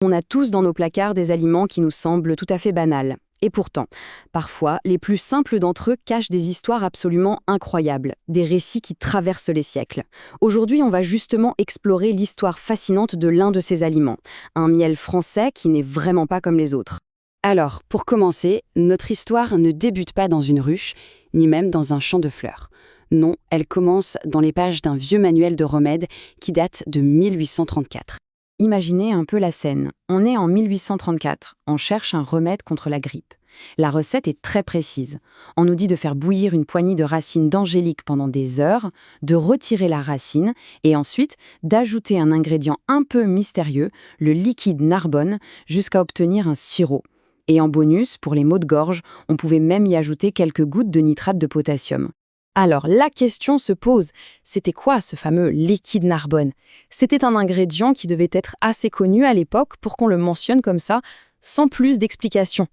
On a tous dans nos placards des aliments qui nous semblent tout à fait banals. Et pourtant, parfois, les plus simples d'entre eux cachent des histoires absolument incroyables, des récits qui traversent les siècles. Aujourd'hui, on va justement explorer l'histoire fascinante de l'un de ces aliments, un miel français qui n'est vraiment pas comme les autres. Alors, pour commencer, notre histoire ne débute pas dans une ruche, ni même dans un champ de fleurs. Non, elle commence dans les pages d'un vieux manuel de remèdes qui date de 1834. Imaginez un peu la scène. On est en 1834, on cherche un remède contre la grippe. La recette est très précise. On nous dit de faire bouillir une poignée de racines d'angélique pendant des heures, de retirer la racine et ensuite d'ajouter un ingrédient un peu mystérieux, le liquide Narbonne, jusqu'à obtenir un sirop. Et en bonus, pour les maux de gorge, on pouvait même y ajouter quelques gouttes de nitrate de potassium. Alors, la question se pose, c'était quoi ce fameux liquide Narbonne? C'était un ingrédient qui devait être assez connu à l'époque pour qu'on le mentionne comme ça, sans plus d'explications.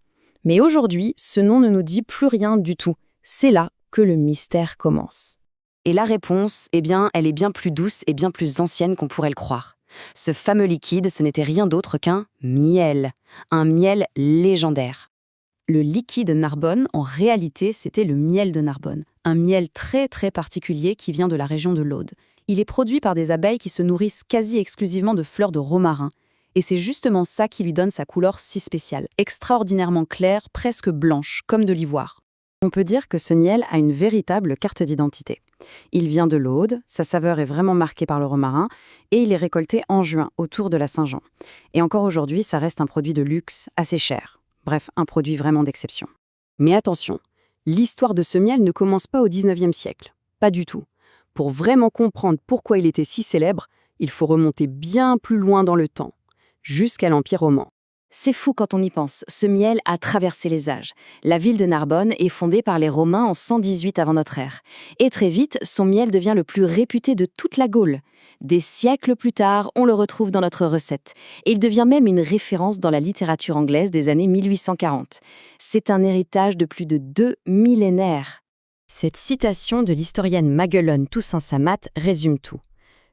Mais aujourd'hui, ce nom ne nous dit plus rien du tout. C'est là que le mystère commence. Et la réponse, elle est bien plus douce et bien plus ancienne qu'on pourrait le croire. Ce fameux liquide, ce n'était rien d'autre qu'un miel. Un miel légendaire. Le liquide Narbonne, en réalité, c'était le miel de Narbonne. Un miel très très particulier qui vient de la région de l'Aude. Il est produit par des abeilles qui se nourrissent quasi exclusivement de fleurs de romarin. Et c'est justement ça qui lui donne sa couleur si spéciale, extraordinairement claire, presque blanche, comme de l'ivoire. On peut dire que ce miel a une véritable carte d'identité. Il vient de l'Aude, sa saveur est vraiment marquée par le romarin, et il est récolté en juin, autour de la Saint-Jean. Et encore aujourd'hui, ça reste un produit de luxe, assez cher. Bref, un produit vraiment d'exception. Mais attention, l'histoire de ce miel ne commence pas au XIXe siècle. Pas du tout. Pour vraiment comprendre pourquoi il était si célèbre, il faut remonter bien plus loin dans le temps, jusqu'à l'Empire romain. C'est fou quand on y pense, ce miel a traversé les âges. La ville de Narbonne est fondée par les Romains en 118 avant notre ère. Et très vite, son miel devient le plus réputé de toute la Gaule. Des siècles plus tard, on le retrouve dans notre recette. Et il devient même une référence dans la littérature anglaise des années 1840. C'est un héritage de plus de 2 millénaires. Cette citation de l'historienne Maguelone Toussaint-Samat résume tout.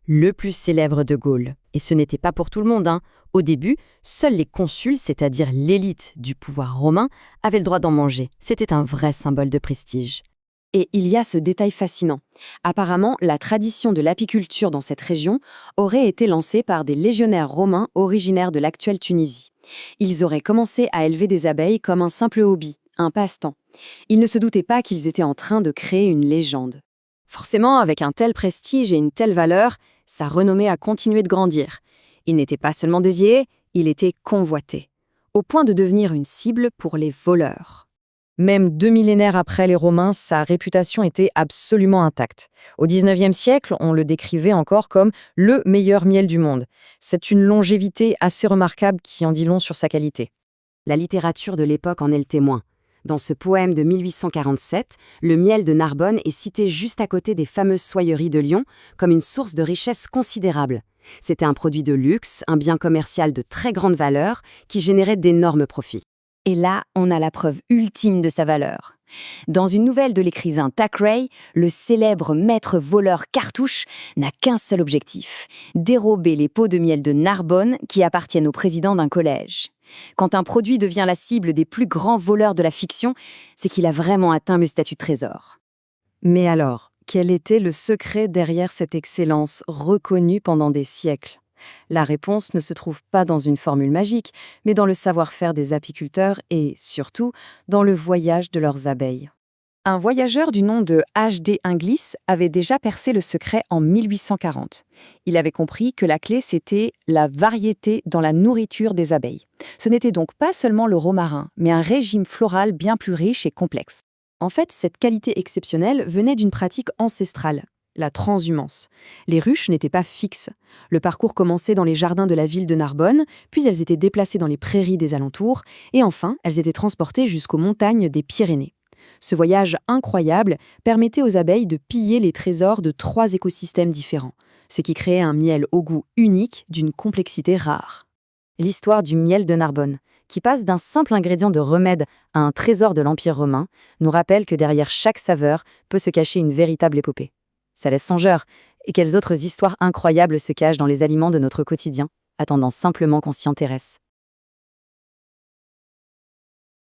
Le plus célèbre de Gaule. Et ce n'était pas pour tout le monde, hein. Au début, seuls les consuls, c'est-à-dire l'élite du pouvoir romain, avaient le droit d'en manger. C'était un vrai symbole de prestige. Et il y a ce détail fascinant. Apparemment, la tradition de l'apiculture dans cette région aurait été lancée par des légionnaires romains originaires de l'actuelle Tunisie. Ils auraient commencé à élever des abeilles comme un simple hobby, un passe-temps. Ils ne se doutaient pas qu'ils étaient en train de créer une légende. Forcément, avec un tel prestige et une telle valeur, sa renommée a continué de grandir. Il n'était pas seulement désié, il était convoité, au point de devenir une cible pour les voleurs. Même 2 millénaires après les Romains, sa réputation était absolument intacte. Au XIXe siècle, on le décrivait encore comme le meilleur miel du monde. C'est une longévité assez remarquable qui en dit long sur sa qualité. La littérature de l'époque en est le témoin. Dans ce poème de 1847, le miel de Narbonne est cité juste à côté des fameuses soyeries de Lyon comme une source de richesse considérable. C'était un produit de luxe, un bien commercial de très grande valeur qui générait d'énormes profits. Et là, on a la preuve ultime de sa valeur. Dans une nouvelle de l'écrivain Thackeray, le célèbre maître voleur Cartouche n'a qu'un seul objectif, dérober les pots de miel de Narbonne qui appartiennent au président d'un collège. Quand un produit devient la cible des plus grands voleurs de la fiction, c'est qu'il a vraiment atteint le statut de trésor. Mais alors, quel était le secret derrière cette excellence reconnue pendant des siècles ? La réponse ne se trouve pas dans une formule magique, mais dans le savoir-faire des apiculteurs et, surtout, dans le voyage de leurs abeilles. Un voyageur du nom de H.D. Inglis avait déjà percé le secret en 1840. Il avait compris que la clé, c'était la variété dans la nourriture des abeilles. Ce n'était donc pas seulement le romarin, mais un régime floral bien plus riche et complexe. En fait, cette qualité exceptionnelle venait d'une pratique ancestrale, la transhumance. Les ruches n'étaient pas fixes. Le parcours commençait dans les jardins de la ville de Narbonne, puis elles étaient déplacées dans les prairies des alentours, et enfin, elles étaient transportées jusqu'aux montagnes des Pyrénées. Ce voyage incroyable permettait aux abeilles de piller les trésors de 3 écosystèmes différents, ce qui créait un miel au goût unique d'une complexité rare. L'histoire du miel de Narbonne, qui passe d'un simple ingrédient de remède à un trésor de l'Empire romain, nous rappelle que derrière chaque saveur peut se cacher une véritable épopée. Ça laisse songeur. Et quelles autres histoires incroyables se cachent dans les aliments de notre quotidien, attendant simplement qu'on s'y intéresse.